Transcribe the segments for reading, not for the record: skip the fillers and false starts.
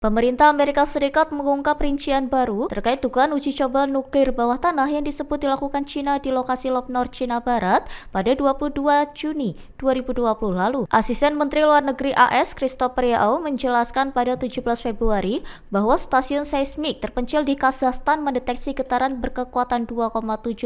Pemerintah Amerika Serikat mengungkap rincian baru terkait dugaan uji coba nuklir bawah tanah yang disebut dilakukan China di lokasi Lob Nor, Cina Barat pada 22 Juni 2020 lalu. Asisten Menteri Luar Negeri AS Christopher Yao menjelaskan pada 17 Februari bahwa stasiun seismik terpencil di Kazakhstan mendeteksi getaran berkekuatan 2,75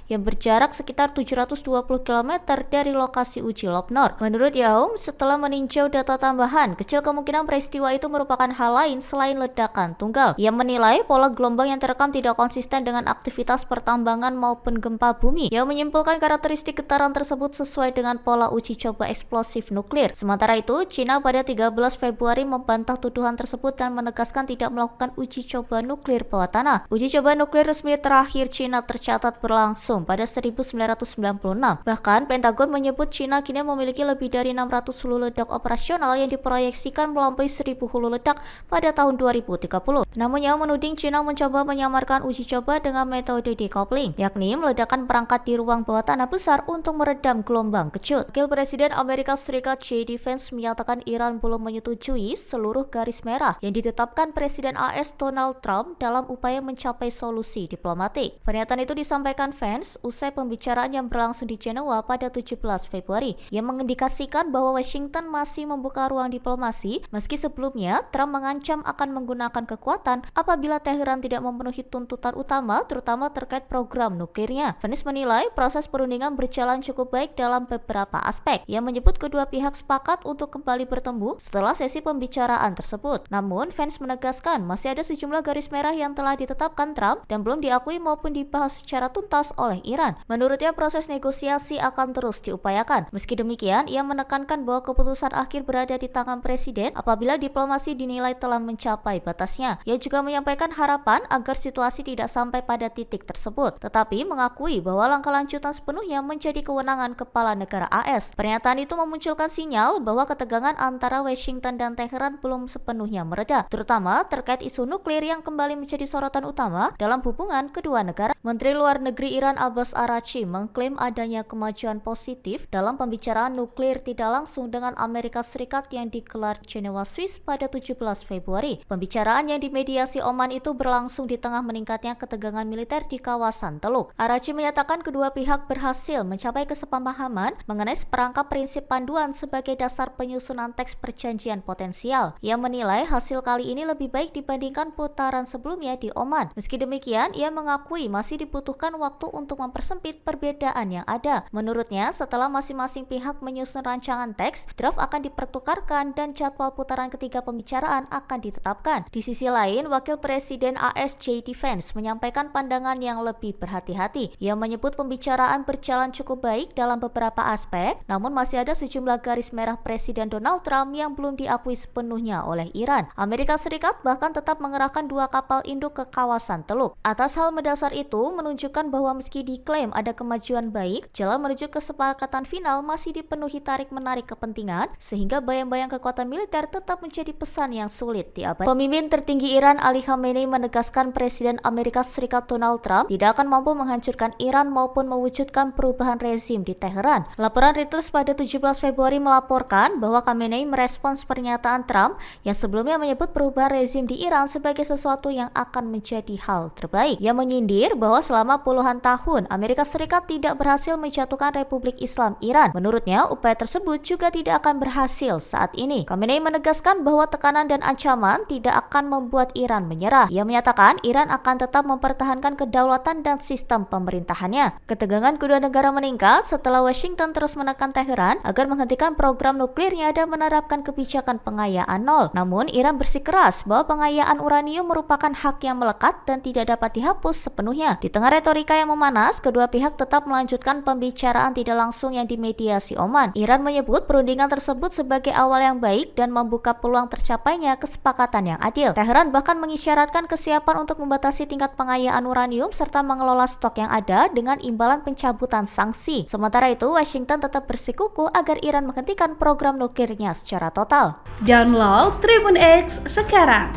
yang berjarak sekitar 720 km dari lokasi uji Lob Nor. Menurut Yao, setelah meninjau data tambahan, kecil kemungkinan peristiwa itu merupakan hal lain selain ledakan tunggal. Ia menilai pola gelombang yang terekam tidak konsisten dengan aktivitas pertambangan maupun gempa bumi. Ia menyimpulkan karakteristik getaran tersebut sesuai dengan pola uji coba eksplosif nuklir. Sementara itu, China pada 13 Februari membantah tuduhan tersebut dan menegaskan tidak melakukan uji coba nuklir bawah tanah. Uji coba nuklir resmi terakhir China tercatat berlangsung pada 1996. Bahkan, Pentagon menyebut China kini memiliki lebih dari 600 hulu ledak operasional yang diproyeksikan melampaui 1000 hulu ledak pada tahun 2030. Namun Yao menuding China mencoba menyamarkan uji coba dengan metode decoupling, yakni meledakan perangkat di ruang bawah tanah besar untuk meredam gelombang kecil. Wakil Presiden Amerika Serikat J.D. Vance menyatakan Iran belum menyetujui seluruh garis merah yang ditetapkan Presiden AS Donald Trump dalam upaya mencapai solusi diplomatik. Pernyataan itu disampaikan Vance usai pembicaraan yang berlangsung di Jenewa pada 17 Februari yang mengindikasikan bahwa Washington masih membuka ruang diplomasi meski sebelumnya Trump mengancam akan menggunakan kekuatan apabila Teheran tidak memenuhi tuntutan utama, terutama terkait program nuklirnya. Vance menilai proses perundingan berjalan cukup baik dalam beberapa aspek. Ia menyebut kedua pihak sepakat untuk kembali bertemu setelah sesi pembicaraan tersebut. Namun, Vance menegaskan masih ada sejumlah garis merah yang telah ditetapkan Trump dan belum diakui maupun dibahas secara tuntas oleh Iran. Menurutnya, proses negosiasi akan terus diupayakan. Meski demikian, ia menekankan bahwa keputusan akhir berada di tangan Presiden apabila diplomasi dinilai telah mencapai batasnya. Ia juga menyampaikan harapan agar situasi tidak sampai pada titik tersebut, tetapi mengakui bahwa langkah lanjutan sepenuhnya menjadi kewenangan kepala negara AS. Pernyataan itu memunculkan sinyal bahwa ketegangan antara Washington dan Teheran belum sepenuhnya mereda, terutama terkait isu nuklir yang kembali menjadi sorotan utama dalam hubungan kedua negara. Menteri Luar Negeri Iran Abbas Araghchi mengklaim adanya kemajuan positif dalam pembicaraan nuklir tidak langsung dengan Amerika Serikat yang digelar Jenewa, Swiss pada 17 Februari. Pembicaraan yang dimediasi Oman itu berlangsung di tengah meningkatnya ketegangan militer di kawasan Teluk. Araghchi menyatakan kedua pihak berhasil mencapai kesepahaman mengenai seperangkat prinsip panduan sebagai dasar penyusunan teks perjanjian potensial. Ia menilai hasil kali ini lebih baik dibandingkan putaran sebelumnya di Oman. Meski demikian, ia mengakui masih dibutuhkan waktu untuk mempersempit perbedaan yang ada. Menurutnya, setelah masing-masing pihak menyusun rancangan teks, draft akan dipertukarkan dan jadwal putaran ketiga pembicaraan akan ditetapkan. Di sisi lain, Wakil Presiden AS J.D. Vance menyampaikan pandangan yang lebih berhati-hati. Ia menyebut pembicaraan berjalan cukup baik dalam beberapa aspek, namun masih ada sejumlah garis merah Presiden Donald Trump yang belum diakui sepenuhnya oleh Iran. Amerika Serikat bahkan tetap mengerahkan 2 kapal induk ke kawasan Teluk. Atas hal mendasar itu menunjukkan bahwa meski diklaim ada kemajuan baik, jalan menuju kesepakatan final masih dipenuhi tarik-menarik kepentingan, sehingga bayang-bayang kekuatan militer tetap menjadi pesan yang sulit diabaikan. Pemimpin tertinggi Iran Ali Khamenei menegaskan Presiden Amerika Serikat Donald Trump tidak akan mampu menghancurkan Iran maupun mewujudkan perubahan rezim di Teheran. Laporan Reuters pada 17 Februari melaporkan bahwa Khamenei merespons pernyataan Trump yang sebelumnya menyebut perubahan rezim di Iran sebagai sesuatu yang akan menjadi hal terbaik. Ia menyindir bahwa selama puluhan tahun Amerika Serikat tidak berhasil menjatuhkan Republik Islam Iran. Menurutnya, upaya tersebut juga tidak akan berhasil saat ini. Khamenei menegaskan bahwa tekanan dan ancaman tidak akan membuat Iran menyerah. Ia menyatakan Iran akan tetap mempertahankan kedaulatan dan sistem pemerintahannya. Ketegangan kedua negara meningkat setelah Washington terus menekan Teheran agar menghentikan program nuklirnya dan menerapkan kebijakan pengayaan nol. Namun, Iran bersikeras bahwa pengayaan uranium merupakan hak yang melekat dan tidak dapat dihapus sepenuhnya. Di tengah retorika yang memanas, kedua pihak tetap melanjutkan pembicaraan tidak langsung yang dimediasi Oman. Iran menyebut perundingan tersebut sebagai awal yang baik dan membuka peluang tercapainya kesepakatan yang adil. Teheran bahkan mengisyaratkan kesiapan untuk membatasi tingkat pengayaan uranium serta mengelola stok yang ada dengan imbalan pencabutan sanksi. Sementara itu, Washington tetap bersikukuh agar Iran menghentikan program nuklirnya secara total. Download Tribun X sekarang,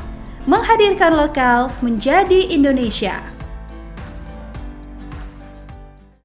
menghadirkan lokal menjadi Indonesia.